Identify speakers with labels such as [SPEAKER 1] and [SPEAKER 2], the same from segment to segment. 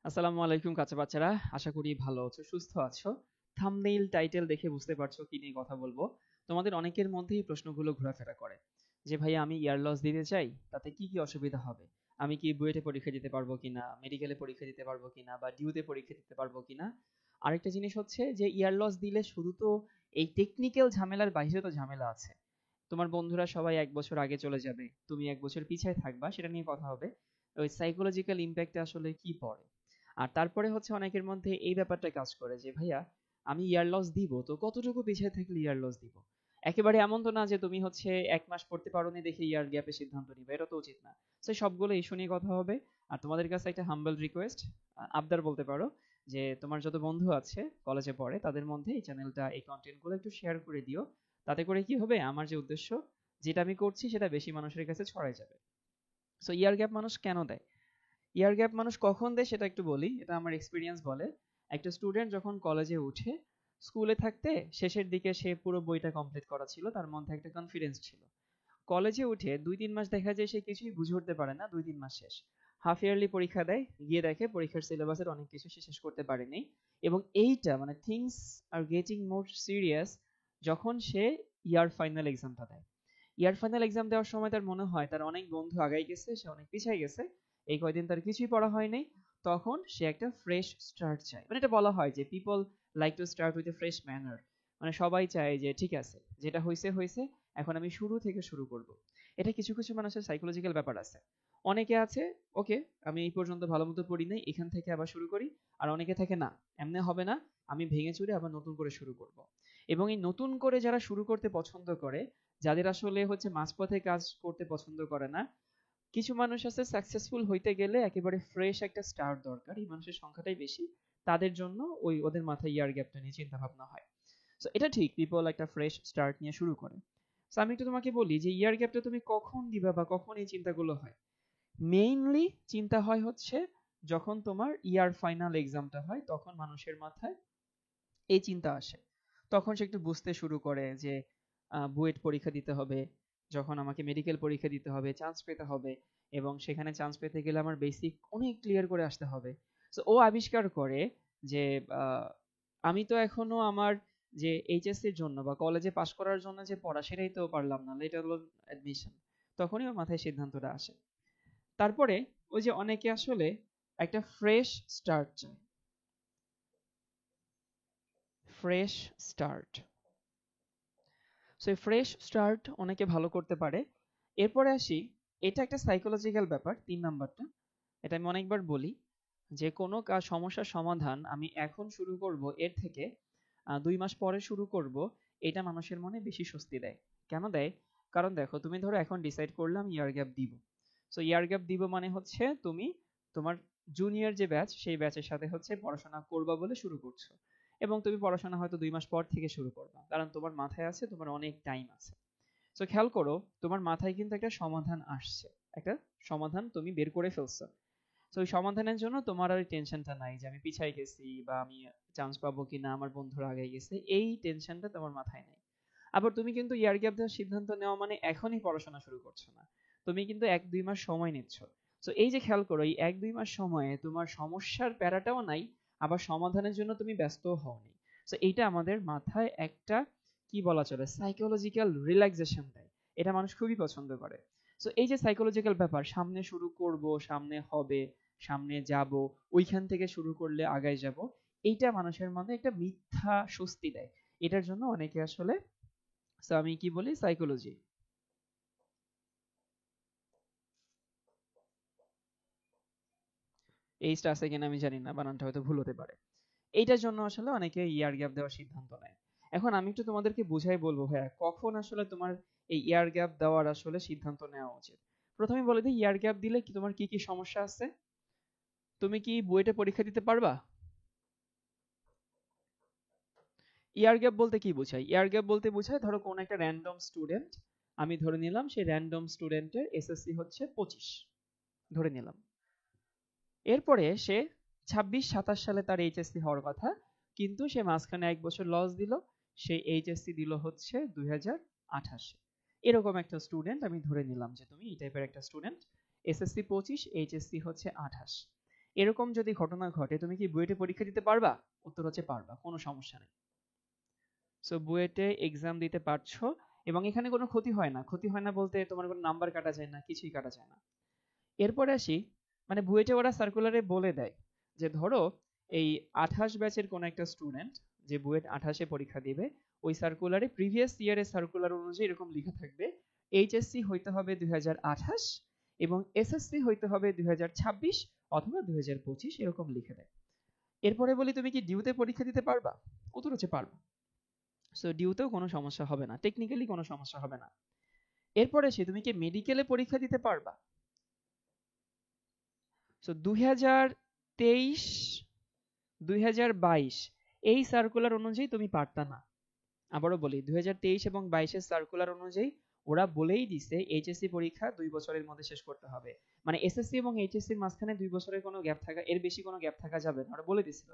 [SPEAKER 1] আসসালামু আলাইকুম কাঁচা বাচ্চারা, আশা করি ভালো আছো, সুস্থ আছো। থাম্বনেইল টাইটেল দেখে বুঝতে পারছো কি নিয়ে কথা বলবো। তোমাদের অনেকের মধ্যেই এই প্রশ্নগুলো ঘোরাফেরা করে যে ভাই আমি ইয়ার লস দিতে চাই, তাতে কি কি অসুবিধা হবে? আমি কি বুয়েটে পরীক্ষা দিতে পারবো কিনা, মেডিকেলে পরীক্ষা দিতে পারবো কিনা, বা ডিউতে পরীক্ষা দিতে পারবো কিনা। আরেকটা জিনিস হচ্ছে যে ইয়ার লস দিলে শুধু তো এই টেকনিক্যাল ঝামেলার বাইরে তো ঝামেলা আছে। তোমার বন্ধুরা সবাই 1 বছর আগে চলে যাবে, তুমি 1 বছর পিছায় থাকবা, সেটা নিয়ে কথা হবে। ওই সাইকোলজিক্যাল ইম্প্যাক্টে আসলে কি পড়ে। আর তারপরে হচ্ছে অনেকের মধ্যে এই ব্যাপারটা কাজ করে যে ভাইয়া আমি ইয়ার লস দিব তো কতটুকু পিছিয়ে থাকলে ইয়ার লস দিব। একেবারে এমন তো না যে তুমি হচ্ছে 1 মাস পড়তে পারোনি দেখে ইয়ার গ্যাপে সিদ্ধান্ত নিবে, এটা তো উচিত না। তো সবগুলো ইস্যু নিয়ে কথা হবে। আর তোমাদের কাছে একটা হাম্বল রিকোয়েস্ট, আবদার বলতে পারো, যে তোমার যত বন্ধু আছে কলেজে পড়ে তাদের মধ্যে এই চ্যানেলটা, এই কন্টেন্টগুলো একটু শেয়ার করে দিও। তাতে করে কি হবে, আমার যে উদ্দেশ্য, যেটা আমি করছি সেটা বেশি মানুষের কাছে ছড়াই যাবে। সো ইয়ার গ্যাপ মানুষ কেন দেয়? ইয়ার গ্যাপ মানুষ কখন দেয় সেটা একটু বলি, এটা আমার এক্সপিরিয়েন্স বলে। একটা স্টুডেন্ট যখন কলেজে উঠে, স্কুলে থাকতে শেষের দিকে সে পুরো বইটা কমপ্লিট করা ছিল, তার মধ্যে একটা কনফিডেন্স ছিল। কলেজে উঠে 2-3 মাস দেখা যায় সে কিছুই বুঝে উঠতে পারে না, 2-3 মাস শেষ। হাফ ইয়ারলি পরীক্ষা দেয়, গিয়ে দেখে পরীক্ষার সিলেবাসের অনেক কিছু সে শেষ করতে পারেনি। এবং এইটা মানে things are getting more serious যখন সে ইয়ার ফাইনাল এক্সামটা দেয়। ইয়ার ফাইনাল এক্সাম দেওয়ার সময় তার মনে হয় তার অনেক বন্ধু আগাই গেছে, সে অনেক পিছিয়ে গেছে, এই কয়দিন তার কিছুই পড়া হয়নি। তখন সে একটা ফ্রেশ স্টার্ট চায়, মানে এটা বলা হয় যে people like to start with a fresh manner. মানে সবাই চায় যে ঠিক আছে, যেটা হয়েছে হয়েছে, এখন আমি শুরু থেকে শুরু করব। এটা কিছু কিছু মানুষের সাইকোলজিক্যাল ব্যাপার আছে। অনেকে আছে, ওকে আমি এই পর্যন্ত ভালো মতো পড়ি নাই, এখান থেকে আবার শুরু করি। আর অনেকে থাকে না, এমনি হবে না, আমি ভেঙে চুরে আবার নতুন করে শুরু করব। এবং এই নতুন করে যারা শুরু করতে পছন্দ করে, যাদের আসলে হচ্ছে মাঝপথে কাজ করতে পছন্দ করে না, কিছু মানুষ আছে সাকসেসফুল হইতে গেলে একেবারে ফ্রেশ একটা স্টার্ট দরকার, এই মানুষের সংখ্যাটাই বেশি। তাদের জন্য ওই ওদের মাথায় ইয়ার গ্যাপটা নিয়ে চিন্তা ভাবনা হয়। সো এটা ঠিক, পিপল একটা ফ্রেশ স্টার্ট নিয়ে শুরু করে। সো আমি একটু তোমাকে বলি যে ইয়ার গ্যাপটা তুমি কখন দিবা বা কখন এই চিন্তাগুলো হয়। মেইনলি চিন্তা হয় হচ্ছে যখন তোমার ইয়ার ফাইনাল এক্সামটা হয়, তখন মানুষের মাথায় এই চিন্তা আসে। তখন সে একটু বুঝতে শুরু করে যে বুয়েট পরীক্ষা দিতে হবে, যখন আমাকে মেডিকেল পরীক্ষা দিতে হবে, চান্স পেতে হবে, এবং সেখানে চান্স পেতে গেলে আমার বেসিক অনেক ক্লিয়ার করে আসতে হবে। তো ও আবিষ্কার করে যে আহ, আমি তো এখনো আমার যে এইচএসসির জন্য বা কলেজে পাশ করার জন্য যে পড়া সেটাই তো পারলাম না, লেট অ্যালোন অ্যাডমিশন। তখনই ওর মাথায় সিদ্ধান্তটা আসে। তারপরে ওই যে অনেকে আসলে একটা ফ্রেশ স্টার্ট চায়, ফ্রেশ স্টার্ট। সো এই ফ্রেশ স্টার্ট অনেকে ভালো করতে পারে। এরপরে আসি, এটা একটা সাইকোলজিক্যাল ব্যাপার, 3 নাম্বারটা। এটা আমি অনেকবার বলি, যে কোনো কাজ সমস্যার সমাধান আমি এখন শুরু করব এর থেকে 2 মাস পরে শুরু করব, এটা মানুষের মনে বেশি স্বস্তি দেয়। কেন দেয়? কারণ দেখো, তুমি ধরো এখন ডিসাইড করলাম ইয়ার গ্যাপ দিব। সো ইয়ার গ্যাপ দিব মানে হচ্ছে তুমি তোমার জুনিয়র যে ব্যাচ সেই ব্যাচের সাথে হচ্ছে পড়াশোনা করবা বলে শুরু করছো। এবং তুমি পড়াশোনা হয়তো 2 মাস পর থেকে শুরু করবা, কারণ তোমার মাথায় আছে তোমার অনেক টাইম আছে। সো খেয়াল করো, তোমার মাথায় কিন্তু একটা সমাধান আসছে, একটা সমাধান তুমি বের করে ফেলছো। তো ওই সমাধানের জন্য তোমার আর টেনশনটা নাই যে আমি পিছাই গেছি বা আমি চান্স পাবো কিনা, আমার বন্ধুরা আগে গেছে, এই টেনশনটা তোমার মাথায় নাই। আবার তুমি কিন্তু ইয়ার গ্যাপ দেওয়ার সিদ্ধান্ত নেওয়া মানে এখনই পড়াশোনা শুরু করছো না, তুমি কিন্তু 1-2 মাস সময় নিচ্ছ। তো এই যে খেয়াল করো, এই 1-2 মাস সময়ে তোমার সমস্যার প্যারাটাও নাই, আবার সমাধানের জন্য তুমি ব্যস্ত হওনি। তো এইটা আমাদের মাথায় একটা, কি বলা চলে, সাইকোলজিক্যাল রিল্যাক্সেশন দেয়। এটা মানুষ খুবই পছন্দ করে। তো এই যে সাইকোলজিক্যাল ব্যাপার, সামনে শুরু করব, সামনে হবে, সামনে যাব, ওইখান থেকে শুরু করলে আগায় যাব, এইটা মানুষের মধ্যে একটা মিথ্যা স্বস্তি দেয়। এটার জন্য অনেকে আসলে, সো আমি কি বলি, সাইকোলজি। এইটা আছে কিনা আমি জানি না, বানানটা হয়তো ভুল হতে পারে। এইটার জন্য আসলে অনেকে ইয়ার গ্যাপ দেওয়ার সিদ্ধান্ত নেয়। এখন আমি একটু তোমাদেরকে বুঝাই বলবো ভাইয়া, কখন আসলে তোমার এই ইয়ার গ্যাপ দেওয়ার আসলে সিদ্ধান্ত নেওয়া উচিত। প্রথমে বলে দিই, ইয়ার গ্যাপ দিলে কি তোমার কি কি সমস্যা আছে। তুমি কি বুয়েটে পরীক্ষা দিতে পারবা? ইয়ার গ্যাপ বলতে কি বোঝায়? ইয়ার গ্যাপ বলতে বোঝায় ধরো কোন একটা র্যান্ডম স্টুডেন্ট, আমি ধরে নিলাম সেই র্যান্ডম স্টুডেন্টের এসএসসি হচ্ছে 25, ধরে নিলাম। এরপরে সে 26-27 সালে তার এইচএসসি হওয়ার কথা, কিন্তু সে মাঝখানে 1 বছর লস দিল, সেই এইচএসসি দিল হচ্ছে 2028। এরকম একটা স্টুডেন্ট আমি ধরে নিলাম যে তুমি এই টাইপের একটা স্টুডেন্ট, এসএসসি 25, এইচএসসি হচ্ছে 28। এরকম যদি ঘটনা ঘটে তুমি কি বুয়েটে পরীক্ষা দিতে পারবা? উত্তর হচ্ছে পারবা, কোনো সমস্যা নেই। সো বুয়েটে এক্সাম দিতে পারছো, এবং এখানে কোনো ক্ষতি হয় না। ক্ষতি হয় না বলতে তোমার কোনো নাম্বার কাটা যায় না, কিছুই কাটা যায় না। এরপরে আসি, মানে বুয়েটে ওরা সার্কুলারে বলে দেয় যে ধরো এই 28 ব্যাচের কোন একটা স্টুডেন্ট যে বুয়েট 28-এ পরীক্ষা দিবে, ওই সার্কুলারে প্রিভিয়াস ইয়ারের সার্কুলার অনুযায়ী এরকম লেখা থাকবে এইচএসসি হইতে হবে 2028 এবং এসএসসি হইতে হবে 2026 অথবা 2025, এরকম লিখে দেয়। এরপরে বলি তুমি কি ডিউতে পরীক্ষা দিতে পারবা? উত্তর হচ্ছে পারবা। সো ডিউতেও কোনো সমস্যা হবে না, টেকনিক্যালি কোনো সমস্যা হবে না। এরপরে সে তুমি কি মেডিকেলে পরীক্ষা দিতে পারবা? সো 2023 2022 এই সার্কুলার অনুযায়ী তুমি পারতা না। আবারও বলি 2023 এবং 22-এর সার্কুলার অনুযায়ী ওরা বলেই দিছে এইচএসসি পরীক্ষা 2 বছরের মধ্যে শেষ করতে হবে। মানে এসএসসি এবং এইচএসসির মাঝখানে 2 বছরের কোনো গ্যাপ থাকা, এর বেশি কোনো গ্যাপ থাকা যাবে না, ওরা বলে দিছিল।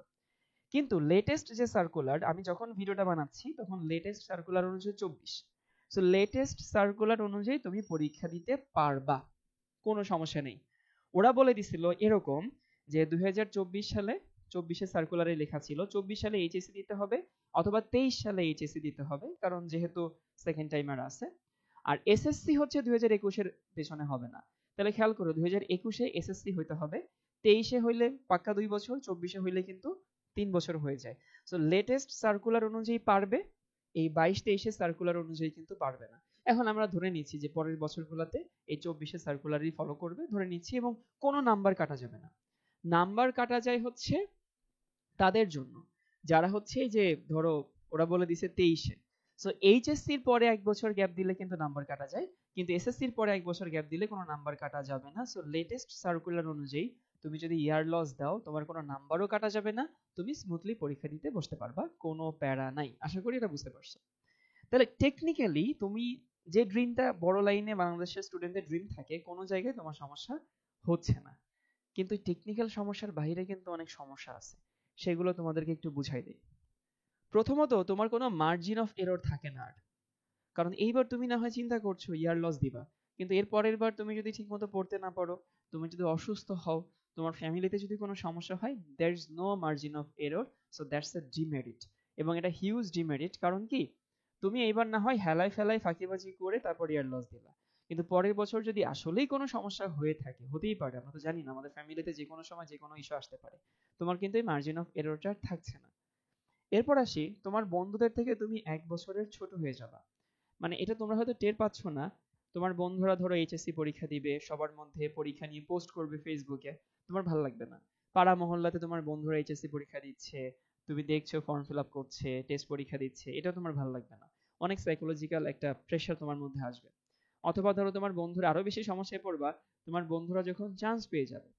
[SPEAKER 1] কিন্তু লেটেস্ট যে সার্কুলার, আমি যখন ভিডিওটা বানাচ্ছি তখন লেটেস্ট সার্কুলার অনুযায়ী 24। সো লেটেস্ট সার্কুলার অনুযায়ী তুমি পরীক্ষা দিতে পারবা, কোনো সমস্যা নেই। ওরা বলে দিছিল এরকম যে 2024 সালে 24-এর সার্কুলারে লেখা ছিল 24 সালে এইচএসসি দিতে হবে অথবা 23 সালে এইচএসসি দিতে হবে, কারণ যেহেতু সেকেন্ড টাইমার আছে। আর এসএসসি হচ্ছে 2021-এর পেছনে হবে না। তাহলে খেয়াল করো 2021-এ এসএসসি হইতে হবে, 23-এ হইলে পাক্কা 2 বছর, 24-এ হইলে কিন্তু 3 বছর হয়ে যায়। সো লেটেস্ট সার্কুলার অনুযায়ী পারবে, এই 22-23-এর সার্কুলার অনুযায়ী কিন্তু পারবে না। এখন আমরা ধরে নিচ্ছি যে পরের বছরগুলোতে এই 24-এর সার্কুলারই ফলো করবে, ধরে নিচ্ছি, এবং কোনো নাম্বার কাটা যাবে না। নাম্বার কাটা যায় হচ্ছে তাদের জন্য যারা হচ্ছে এই যে ধরো ওরা বলে দিছে 23-এ, সো এইচএসসির পরে 1 বছর গ্যাপ দিলে কিন্তু নাম্বার কাটা যায়, কিন্তু এসএসসির পরে 1 বছর গ্যাপ দিলে কোনো নাম্বার কাটা যাবে না। সো লেটেস্ট সার্কুলার অনুযায়ী তুমি যদি ইয়ার লস দাও তোমার কোনো নাম্বারও কাটা যাবে না, তুমি স্মুথলি পরীক্ষা দিতে বসতে পারবা, কোনো প্যারা নাই। আশা করি এটা বুঝতে পারছো। তাহলে টেকনিক্যালি তুমি যে ড্রিমটা বড় লাইনে বাংলাদেশের স্টুডেন্টদের ড্রিম থাকে, কোনো জায়গায় তোমার সমস্যা হচ্ছে না। কিন্তু টেকনিক্যাল সমস্যার বাইরে কিন্তু অনেক সমস্যা আছে, সেগুলো তোমাদেরকে একটু বুঝাই দিই। প্রথমত তোমার কোনো মার্জিন অফ এরর থাকে না আর, কারণ এইবার তুমি না হয় চিন্তা করছো ইয়ার লস দিবা, কিন্তু এর পরের বার তুমি যদি ঠিকমতো পড়তে না পারো, তুমি যদি অসুস্থ হও, তোমার ফ্যামিলিতে যদি কোনো সমস্যা হয়, there is no margin of error. So that's a demerit, এবং এটা হিউজ ডিমেরিট। কারণ কি, তুমি এইবার না হয় হেলায় ফেলায় ফাঁকিবাজি করে তারপর ইয়ার লস দিলা, কিন্তু পরের বছর যদি আসলেই কোনো সমস্যা হয়ে থাকে, হতেই পারে, আমরা তো জানি না, আমাদের ফ্যামিলিতে যে কোনো সময় যে কোনো ইস্যু আসতে পারে, তোমার কিন্তু এই মার্জিন অফ এররটা থাকছে না। এরপর আসি, তোমার বন্ধুদের থেকে তুমি 1 বছরের ছোট হয়ে যাবা। মানে এটা তোমরা হয়তো টের পাচ্ছ না, তোমার বন্ধুরা ধরো এইচএসসি পরীক্ষা দিবে, সবার মধ্যে পরীক্ষা নিয়ে পোস্ট করবে ফেসবুকে, তোমার ভালো লাগবে না। পাড়া মহল্লাতে তোমার বন্ধুরা এইচএসসি পরীক্ষা দিচ্ছে, তুমি দেখছো ফর্ম ফিল আপ করছে, টেস্ট পরীক্ষা দিচ্ছে, এটা তোমার ভালো লাগবে না। অনেক সাইকোলজিক্যাল একটা প্রেশার তোমার মধ্যে আসবে। অথবা ধরো তোমার বন্ধুরা আরো বেশি সমস্যায় পড়বা, তোমার বন্ধুরা যখন চান্স পেয়ে যাবে,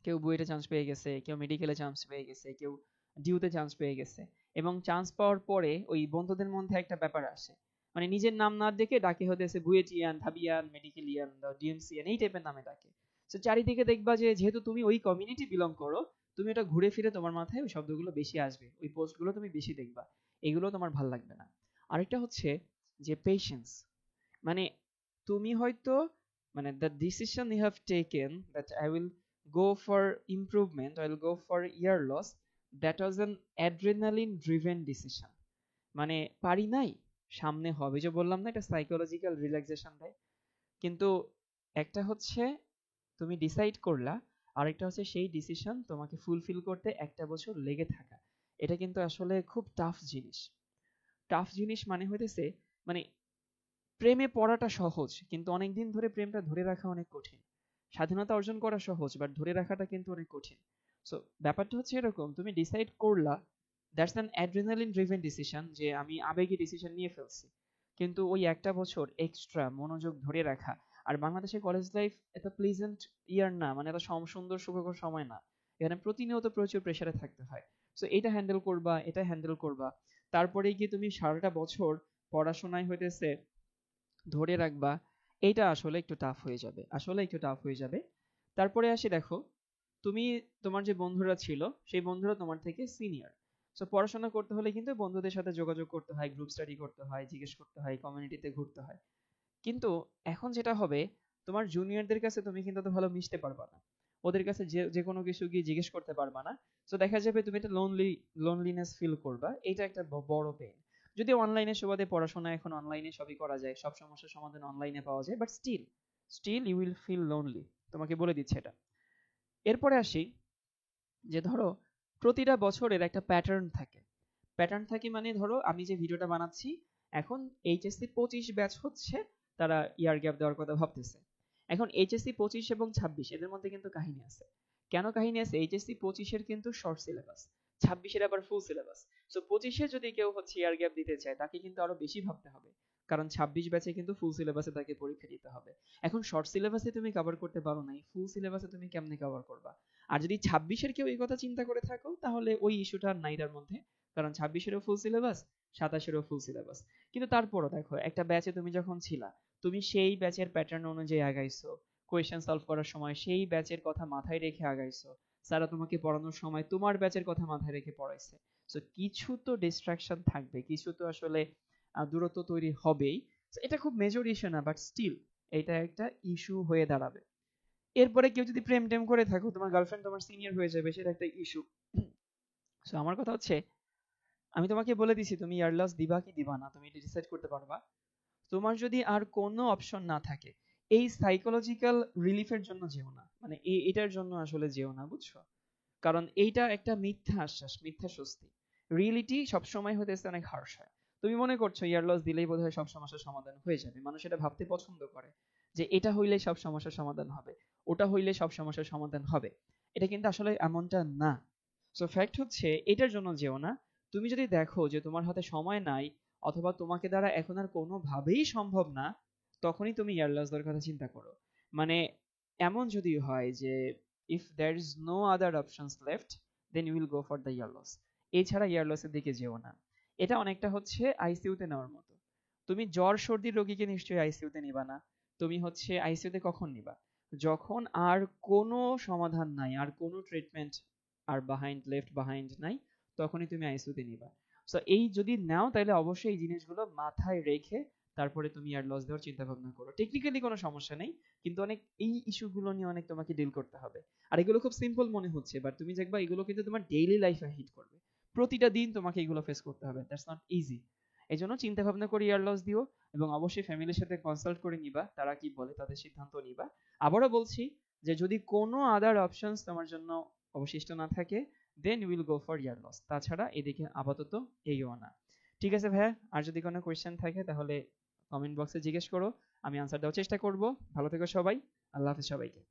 [SPEAKER 1] কেউ বুয়েটে চান্স পেয়ে গেছে, কেউ মেডিকেলে চান্স পেয়ে গেছে, কেউ ডিউতে চান্স পেয়ে গেছে, এবং চান্স পাওয়ার পরে ওই বন্ধুদের মধ্যে একটা ব্যাপার আসে, মানে নিজের নাম না ডেকে ডাকে হতেছে বুয়েটিয়ান, ধাবিয়ান, মেডিকেলিয়ান, ডিএমসিয়ান, এই টাইপের নামে ডাকে। তো চারিদিকে দেখবা যে যেহেতু তুমি ওই কমিউনিটি বিলং করো, তুমি এটা ঘুরে ফিরে তোমার মাথায় ওই শব্দগুলো বেশি আসবে, ওই পোস্টগুলো তুমি বেশি দেখবা, এগুলো তোমার ভাল লাগবে না। আরেকটা হচ্ছে যে পেশেন্স, মানে তুমি হয়তো, মানে the decision you have taken that I will go for improvement, I will go for year loss, that was an adrenaline driven decision। মানে পারি নাই, সামনে হবে, যে বললাম না এটা সাইকোলজিক্যাল রিল্যাক্সেশন দেয়। কিন্তু একটা হচ্ছে তুমি ডিসাইড করলা, আরেকটা হচ্ছে সেই ডিসিশন তোমাকে ফুলফিল করতে 1টা বছর লেগে থাকা। এটা কিন্তু আসলে খুব টাফ জিনিস। টাফ জিনিস মানে হইতেছে, মানে প্রেমে পড়াটা সহজ, কিন্তু অনেকদিন ধরে প্রেমটা ধরে রাখা অনেক কঠিন। স্বাধীনতা অর্জন করা সহজ, বাট ধরে রাখাটা কিন্তু অনেক কঠিন। সো ব্যাপারটা হচ্ছে এরকম, তুমি ডিসাইড করলা, that's an adrenaline driven decision, যে আমি আবেগে ডিসিশন নিয়ে ফেলছি। কিন্তু ওই 1টা বছর এক্সট্রা মনোযোগ ধরে রাখা, আর বাংলাদেশের কলেজ লাইফ এত প্লিজেন্ট ইয়ার না, মানে এত সুন্দর সুখকর সময় না, এখানে প্রতিনিয়ত প্রচুর প্রেসারে থাকতে হয়। সো এটা হ্যান্ডেল করবা, এটা হ্যান্ডেল করবা, তারপরে গিয়ে তুমি সারাটা বছর পড়াশোনায় হইতেছে ধরে রাখবা, এইটা আসলে একটু টাফ হয়ে যাবে, আসলে একটু টাফ হয়ে যাবে। তারপরে আসি, দেখো তুমি, তোমার যে বন্ধুরা ছিল সেই বন্ধুরা তোমার থেকে সিনিয়র, সো পড়াশোনা করতে হলে কিন্তু বন্ধুদের সাথে যোগাযোগ করতে হয়, গ্রুপ স্টাডি করতে হয়, জিজ্ঞেস করতে হয়, কমিউনিটিতে ঘুরতে হয়। কিন্তু এখন যেটা হবে, তোমার জুনিয়রদের কাছে তুমি কিন্তু অত ভালো মিশতে পারবা না। ওদের কাছে যে কোনো কিছু গিয়ে জিজ্ঞেস করতে পারবা না। তো দেখা যাবে তুমি একটা লোনলিনেস ফিল করবা, এটা একটা বড় পেইন। যদি অনলাইনে সুবাদে পড়াশোনা এখন অনলাইনে সবই করা যায়, সব সমস্যার সমাধান অনলাইনে পাওয়া যায়, but still you will feel lonely, তোমাকে বলে দিচ্ছে এটা। এরপরে আসি যে ধরো প্রতিটা বছরের একটা প্যাটার্ন থাকে মানে ধরো আমি যে ভিডিওটা বানাচ্ছি এখন এইচএসসি 25 ব্যাচ হচ্ছে, তারা ইয়ার গ্যাপ দেওয়ার কথা ভাবতেছে। এখন এইচএসসি 25 এবং 26 এদের মধ্যে কিন্তু কাহিনী আছে। কেন কাহিনী আছে? এইচএসসি 25 কিন্তু শর্ট সিলেবাস, 26 আবার ফুল সিলেবাস। সো 25 যদি কেউ হচ্ছে ইয়ার গ্যাপ দিতে চায় তাকে কিন্তু আরো বেশি ভাবতে হবে, কারণ 26 ব্যাচে কিন্তু ফুল সিলেবাসে তাকে পরীক্ষা দিতে হবে। এখন শর্ট সিলেবাসে তুমি কভার করতে পারো নাই, ফুল সিলেবাসে তুমি কেমনে কভার করবা? আর যদি 26 কেউ এই কথা চিন্তা করে থাকো তাহলে ওই ইস্যুটা নাইটার মধ্যে, কারণ 26 ফুল সিলেবাস, 27 ফুল সিলেবাস। কিন্তু তারপরও দেখো একটা ব্যাচে তুমি যখন ছিলা, তুমি সেই ব্যাচের প্যাটার্ন অনুযায়ী আগাইছো, কোয়েশ্চেন সলভ করার সময় সেই ব্যাচের কথা মাথায় রেখে আগাইছো, স্যারা তোমাকে পড়ানোর সময় তোমার ব্যাচের কথা মাথায় রেখে পড়াইছে। সো কিছু তো ডিস্ট্রাকশন থাকবে, কিছু তো আসলে দূরত্ব তৈরি হবেই। এটা খুব মেজর ইস্যু না, বাট স্টিল এটা একটা ইস্যু হয়ে দাঁড়াবে। এরপরে কেউ যদি প্রেম টেম করে থাকো, তোমার গার্লফ্রেন্ড তোমার সিনিয়র হয়ে যাবে, সেটা একটা ইস্যু। সো আমার কথা হচ্ছে, আমি তোমাকে বলে দিছি তুমি ইয়ার লস দিবা কি দিবা না, তুমি এটা ডিসাইড করতে পারবা। তোমার যদি আর কোনো অপশন না থাকে, এই সাইকোলজিক্যাল রিলিফের জন্য যেও না, মানে এটার জন্য আসলে যেও না, বুঝছো? কারণ এইটা একটা মিথ্যা আশ্বাস, মিথ্যা স্বস্তি। রিয়েলিটি সবসময় হতেছে অনেক হার্শ হয়। তুমি মনে করছো ইয়ার লস দিলেই বোধহয় সব সমস্যার সমাধান হয়ে যাবে, মানুষ এটা ভাবতে পছন্দ করে যে এটা হইলে সব সমস্যার সমাধান হবে, ওটা হইলে সব সমস্যার সমাধান হবে। এটা কিন্তু আসলে এমনটা না। সো ফ্যাক্ট হচ্ছে এটার জন্য যেও না। তুমি যদি দেখো যে তোমার হাতে সময় নাই, অথবা তোমাকে দ্বারা এখন আর কোনোভাবেই সম্ভব না, তখনই তুমি ইয়ার লস দেওয়ার কথা চিন্তা করো। মানে এমন যদি হয় যে if there is no other options left, then you will go for the year loss, এছাড়া ইয়ার লসের দিকে যেও না। এটা অনেকটা হচ্ছে আইসিইউতে নেওয়ার মতো। তুমি জ্বর সর্দির রোগীকে নিশ্চয়ই আইসিইউতে নিবা না। তুমি হচ্ছে আইসিইউতে কখন নিবা? যখন আর কোনো সমাধান নাই, আর কোনো ট্রিটমেন্ট আর লেফট বাহাইন্ড নাই, তখনই তুমি আইসিইউতে নিবা। সো এই যদি নাও তাহলে অবশ্যই এই জিনিসগুলো মাথায় রেখে তারপরে তুমি ইয়ার লস দেওয়ার চিন্তা ভাবনা করো। টেকনিক্যালি কোনো সমস্যা নেই, কিন্তু অনেক এই ইস্যুগুলো নিয়ে অনেক তোমাকে ডিল করতে হবে। আর এগুলো খুব সিম্পল মনে হচ্ছে, বাট তুমি দেখবা এগুলো কিন্তু তোমার ডেইলি লাইফে হিট করবে। প্রতিটা দিন তোমাকে এগুলো ফেস করতে হবে, দ্যাটস নট ইজি। এই জন্য চিন্তা ভাবনা করে ইয়ার লস দিও, এবং অবশ্যই ফ্যামিলির সাথে কনসাল্ট করে নিবা, তারা কি বলে তাদের সিদ্ধান্ত নিবা। আবারও বলছি যে যদি কোনো আদার অপশনস তোমার জন্য অবশিষ্ট না থাকে, then will go for year loss. তাছাড়া এদিকে আপাতত এইও না। ঠিক আছে ভাইয়া, আর যদি কোনো কোয়েশ্চেন থাকে তাহলে কমেন্ট বক্সে জিজ্ঞেস করো, আমি আনসার দেওয়ার চেষ্টা করব। ভালো থেকো সবাই, আল্লাহ হাফেজ সবাইকে।